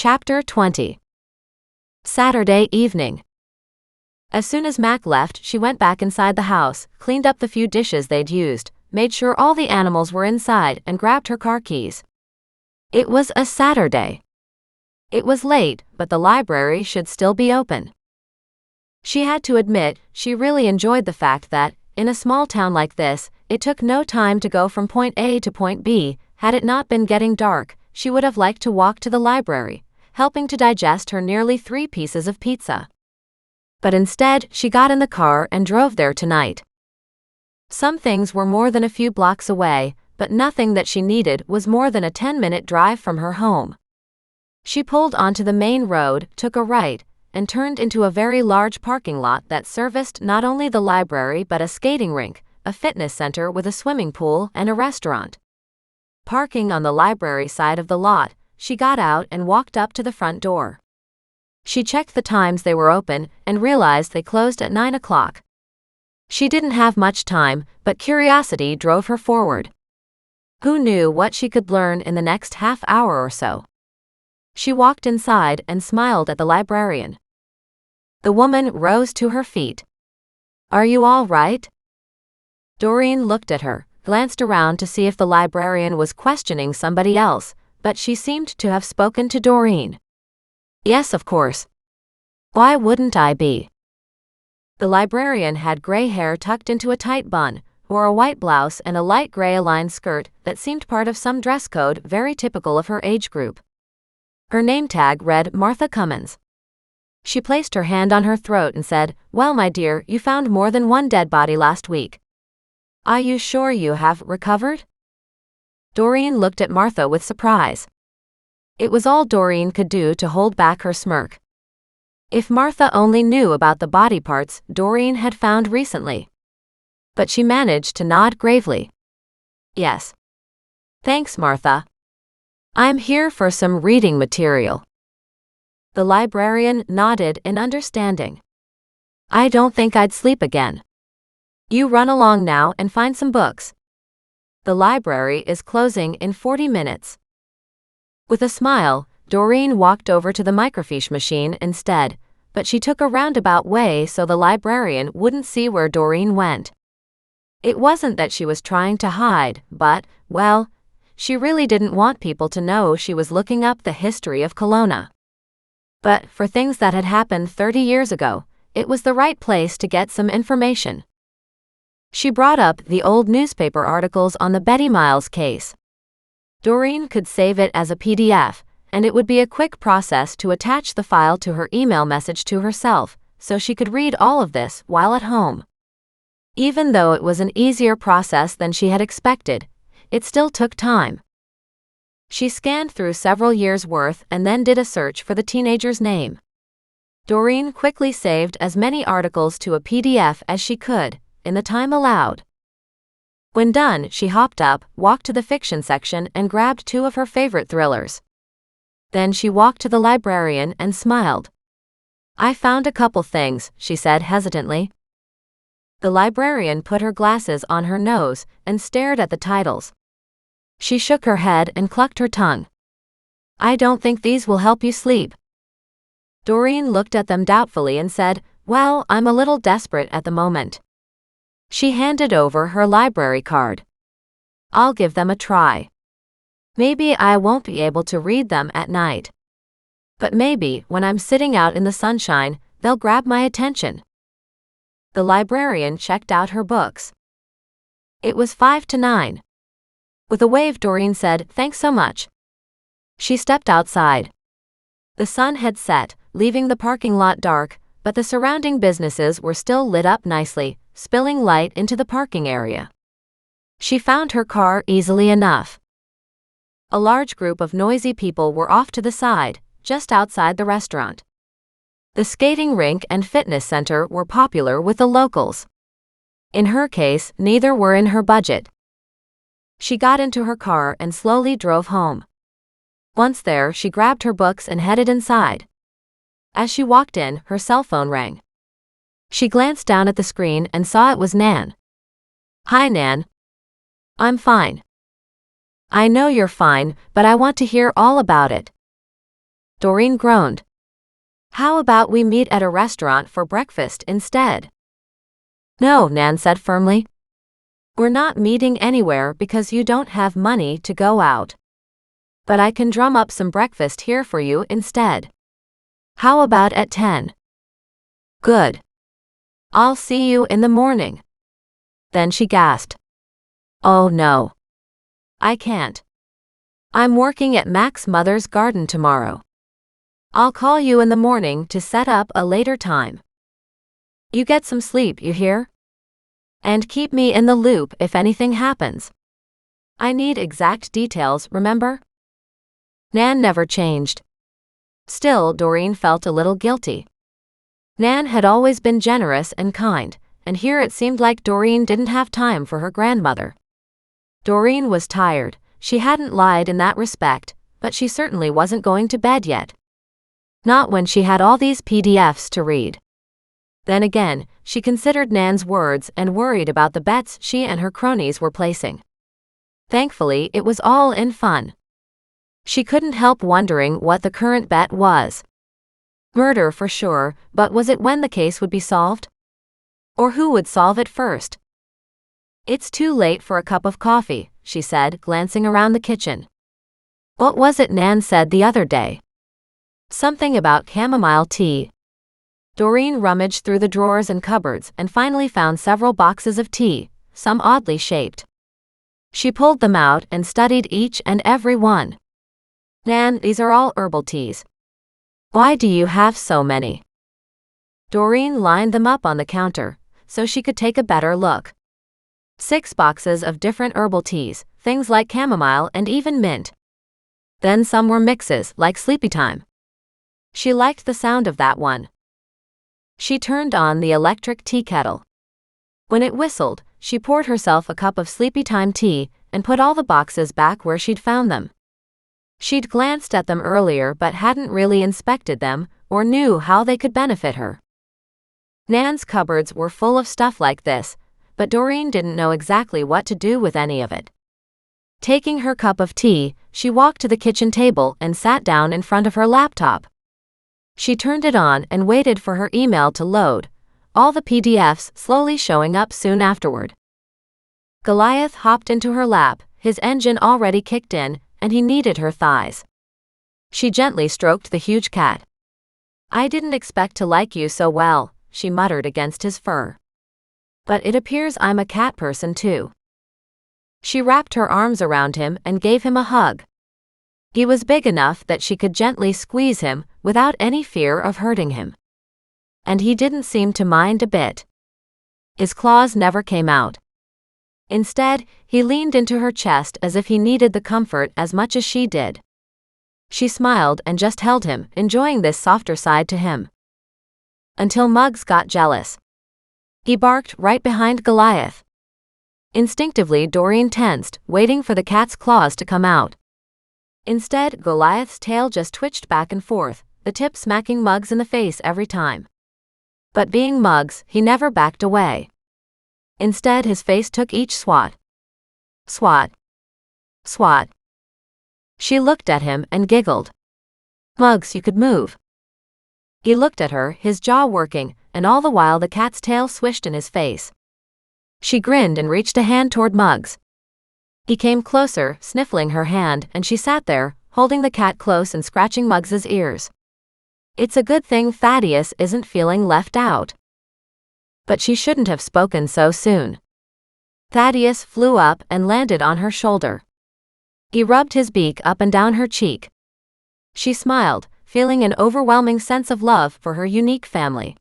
Chapter 20. Saturday evening. As soon as Mac left, she went back inside the house, cleaned up the few dishes they'd used, made sure all the animals were inside, and grabbed her car keys. It was a Saturday. It was late, but the library should still be open. She had to admit, she really enjoyed the fact that, in a small town like this, it took no time to go from point A to point B. Had it not been getting dark, she would have liked to walk to the library, helping to digest her nearly 3 pieces of pizza. But instead, she got in the car and drove there tonight. Some things were more than a few blocks away, but nothing that she needed was more than a 10-minute drive from her home. She pulled onto the main road, took a right, and turned into a very large parking lot that serviced not only the library but a skating rink, a fitness center with a swimming pool, and a restaurant. Parking on the library side of the lot, she got out and walked up to the front door. She checked the times they were open and realized they closed at 9 o'clock. She didn't have much time, but curiosity drove her forward. Who knew what she could learn in the next half hour or so? She walked inside and smiled at the librarian. The woman rose to her feet. "Are you all right?" Doreen looked at her, glanced around to see if the librarian was questioning somebody else, but she seemed to have spoken to Doreen. "Yes, of course. Why wouldn't I be?" The librarian had gray hair tucked into a tight bun, wore a white blouse and a light gray aligned skirt that seemed part of some dress code very typical of her age group. Her name tag read Martha Cummins. She placed her hand on her throat and said, "Well, my dear, you found more than one dead body last week. Are you sure you have recovered?" Doreen looked at Martha with surprise. It was all Doreen could do to hold back her smirk. If Martha only knew about the body parts Doreen had found recently. But she managed to nod gravely. "Yes. Thanks, Martha. I'm here for some reading material." The librarian nodded in understanding. "I don't think I'd sleep again. You run along now and find some books. The library is closing in 40 minutes. With a smile, Doreen walked over to the microfiche machine instead, but she took a roundabout way so the librarian wouldn't see where Doreen went. It wasn't that she was trying to hide, but, well, she really didn't want people to know she was looking up the history of Kelowna. But for things that had happened 30 years ago, it was the right place to get some information. She brought up the old newspaper articles on the Betty Miles case. Doreen could save it as a PDF, and it would be a quick process to attach the file to her email message to herself, so she could read all of this while at home. Even though it was an easier process than she had expected, it still took time. She scanned through several years' worth and then did a search for the teenager's name. Doreen quickly saved as many articles to a PDF as she could, in the time allowed. When done, she hopped up, walked to the fiction section and grabbed 2 of her favorite thrillers. Then she walked to the librarian and smiled. "I found a couple things," she said hesitantly. The librarian put her glasses on her nose and stared at the titles. She shook her head and clucked her tongue. "I don't think these will help you sleep." Doreen looked at them doubtfully and said, "Well, I'm a little desperate at the moment." She handed over her library card. "I'll give them a try. Maybe I won't be able to read them at night. But maybe, when I'm sitting out in the sunshine, they'll grab my attention." The librarian checked out her books. It was 5 to 9. With a wave, Doreen said, "Thanks so much." She stepped outside. The sun had set, leaving the parking lot dark, but the surrounding businesses were still lit up nicely, spilling light into the parking area. She found her car easily enough. A large group of noisy people were off to the side, just outside the restaurant. The skating rink and fitness center were popular with the locals. In her case, neither were in her budget. She got into her car and slowly drove home. Once there, she grabbed her books and headed inside. As she walked in, her cell phone rang. She glanced down at the screen and saw it was Nan. "Hi, Nan. I'm fine." "I know you're fine, but I want to hear all about it." Doreen groaned. How about we meet at a restaurant for breakfast instead? No, Nan said firmly. We're not meeting anywhere because you don't have money to go out. But I can drum up some breakfast here for you instead. How about at 10? Good. I'll see you in the morning. Then she gasped. Oh no. I can't. I'm working at Mac's mother's garden tomorrow. I'll call you in the morning to set up a later time. You get some sleep, you hear? And keep me in the loop if anything happens. I need exact details, remember? Nan never changed. Still, Doreen felt a little guilty. Nan had always been generous and kind, and here it seemed like Doreen didn't have time for her grandmother. Doreen was tired. She hadn't lied in that respect, but she certainly wasn't going to bed yet. Not when she had all these PDFs to read. Then again, she considered Nan's words and worried about the bets she and her cronies were placing. Thankfully, it was all in fun. She couldn't help wondering what the current bet was. Murder for sure, but was it when the case would be solved? Or who would solve it first? It's too late for a cup of coffee, she said, glancing around the kitchen. What was it Nan said the other day? Something about chamomile tea. Doreen rummaged through the drawers and cupboards and finally found several boxes of tea, some oddly shaped. She pulled them out and studied each and every one. Nan, these are all herbal teas. Why do you have so many? Doreen lined them up on the counter so she could take a better look. 6 boxes of different herbal teas, things like chamomile and even mint. Then some were mixes, like Sleepytime. She liked the sound of that one. She turned on the electric tea kettle. When it whistled, she poured herself a cup of Sleepytime tea and put all the boxes back where she'd found them. She'd glanced at them earlier but hadn't really inspected them or knew how they could benefit her. Nan's cupboards were full of stuff like this, but Doreen didn't know exactly what to do with any of it. Taking her cup of tea, she walked to the kitchen table and sat down in front of her laptop. She turned it on and waited for her email to load, all the PDFs slowly showing up soon afterward. Goliath hopped into her lap, his engine already kicked in, and he kneaded her thighs. She gently stroked the huge cat. I didn't expect to like you so well, she muttered against his fur. But it appears I'm a cat person too. She wrapped her arms around him and gave him a hug. He was big enough that she could gently squeeze him without any fear of hurting him. And he didn't seem to mind a bit. His claws never came out. Instead, he leaned into her chest as if he needed the comfort as much as she did. She smiled and just held him, enjoying this softer side to him. Until Muggs got jealous. He barked right behind Goliath. Instinctively, Doreen tensed, waiting for the cat's claws to come out. Instead, Goliath's tail just twitched back and forth, the tip smacking Muggs in the face every time. But being Muggs, he never backed away. Instead, his face took each swat. Swat. Swat. She looked at him and giggled. Muggs, you could move. He looked at her, his jaw working, and all the while the cat's tail swished in his face. She grinned and reached a hand toward Muggs. He came closer, sniffling her hand, and she sat there, holding the cat close and scratching Muggs's ears. It's a good thing Thaddeus isn't feeling left out. But she shouldn't have spoken so soon. Thaddeus flew up and landed on her shoulder. He rubbed his beak up and down her cheek. She smiled, feeling an overwhelming sense of love for her unique family.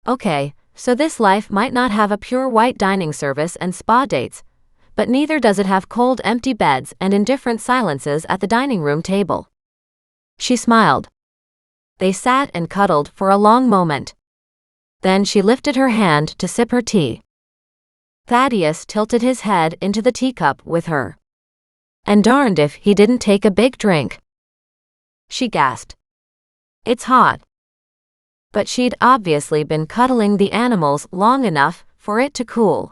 Okay, so this life might not have a pure white dining service and spa dates, but neither does it have cold empty beds and indifferent silences at the dining room table. She smiled. They sat and cuddled for a long moment. Then she lifted her hand to sip her tea. Thaddeus tilted his head into the teacup with her. And darned if he didn't take a big drink. She gasped. It's hot. But she'd obviously been cuddling the animals long enough for it to cool.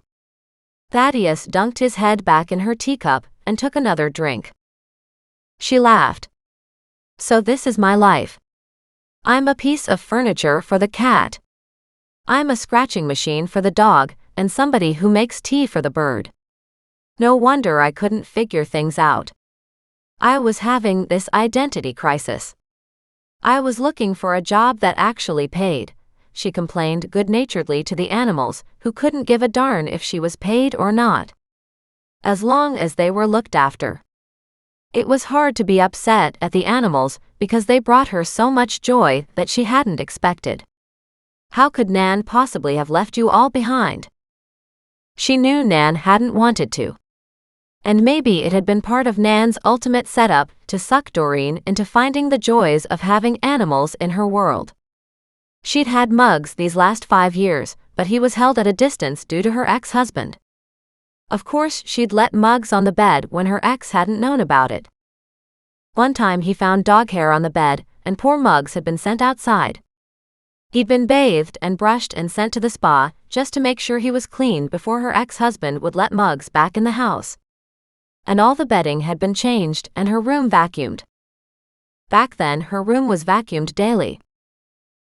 Thaddeus dunked his head back in her teacup and took another drink. She laughed. So this is my life. I'm a piece of furniture for the cat. I'm a scratching machine for the dog, and somebody who makes tea for the bird. No wonder I couldn't figure things out. I was having this identity crisis. I was looking for a job that actually paid, she complained good-naturedly to the animals, who couldn't give a darn if she was paid or not, as long as they were looked after. It was hard to be upset at the animals because they brought her so much joy that she hadn't expected. How could Nan possibly have left you all behind? She knew Nan hadn't wanted to. And maybe it had been part of Nan's ultimate setup to suck Doreen into finding the joys of having animals in her world. She'd had Muggs these last 5 years, but he was held at a distance due to her ex-husband. Of course, she'd let Muggs on the bed when her ex hadn't known about it. One time he found dog hair on the bed, and poor Muggs had been sent outside. He'd been bathed and brushed and sent to the spa just to make sure he was clean before her ex-husband would let Muggs back in the house. And all the bedding had been changed and her room vacuumed. Back then, her room was vacuumed daily.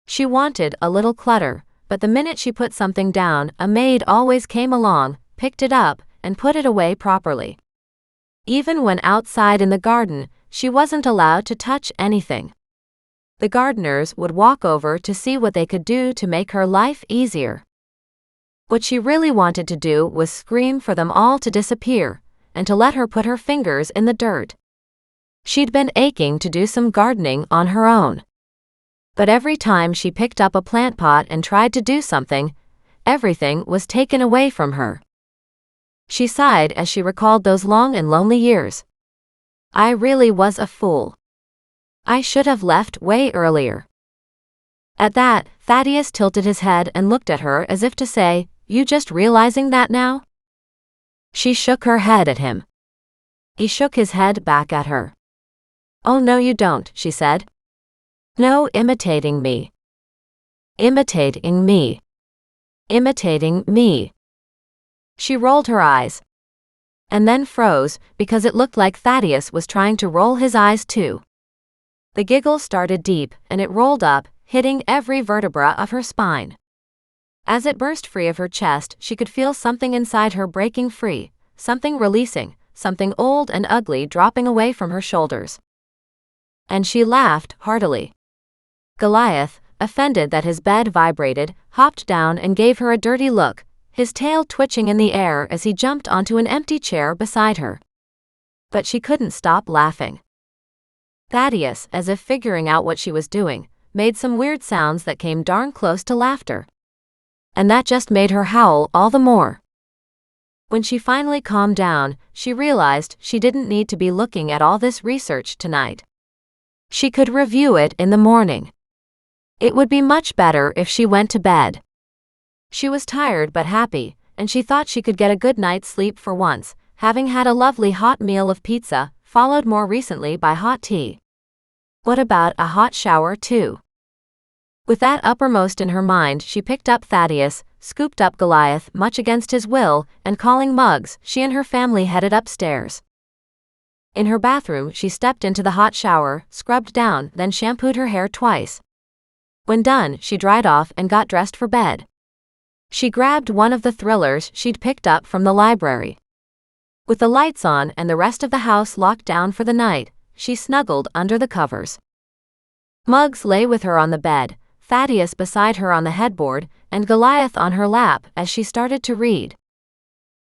She wanted a little clutter, but the minute she put something down, a maid always came along, picked it up, and put it away properly. Even when outside in the garden, she wasn't allowed to touch anything. The gardeners would walk over to see what they could do to make her life easier. What she really wanted to do was scream for them all to disappear, and to let her put her fingers in the dirt. She'd been aching to do some gardening on her own. But every time she picked up a plant pot and tried to do something, everything was taken away from her. She sighed as she recalled those long and lonely years. I really was a fool. I should have left way earlier. At that, Thaddeus tilted his head and looked at her as if to say, "You just realizing that now?" She shook her head at him. He shook his head back at her. "Oh no you don't," she said. "No, imitating me. Imitating me. Imitating me." She rolled her eyes. And then froze, because it looked like Thaddeus was trying to roll his eyes too. The giggle started deep, and it rolled up, hitting every vertebra of her spine. As it burst free of her chest, she could feel something inside her breaking free, something releasing, something old and ugly dropping away from her shoulders. And she laughed heartily. Goliath, offended that his bed vibrated, hopped down and gave her a dirty look, his tail twitching in the air as he jumped onto an empty chair beside her. But she couldn't stop laughing. Thaddeus, as if figuring out what she was doing, made some weird sounds that came darn close to laughter. And that just made her howl all the more. When she finally calmed down, she realized she didn't need to be looking at all this research tonight. She could review it in the morning. It would be much better if she went to bed. She was tired but happy, and she thought she could get a good night's sleep for once, having had a lovely hot meal of pizza, followed more recently by hot tea. What about a hot shower too? With that uppermost in her mind, she picked up Thaddeus, scooped up Goliath much against his will, and calling Muggs, she and her family headed upstairs. In her bathroom, she stepped into the hot shower, scrubbed down, then shampooed her hair twice. When done, she dried off and got dressed for bed. She grabbed one of the thrillers she'd picked up from the library. With the lights on and the rest of the house locked down for the night, she snuggled under the covers. Muggs lay with her on the bed, Thaddeus beside her on the headboard, and Goliath on her lap as she started to read.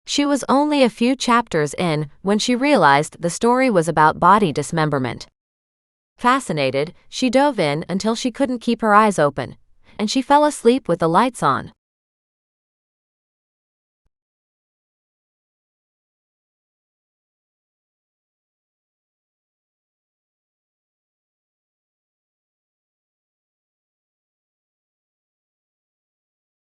She was only a few chapters in when she realized the story was about body dismemberment. Fascinated, she dove in until she couldn't keep her eyes open, and she fell asleep with the lights on.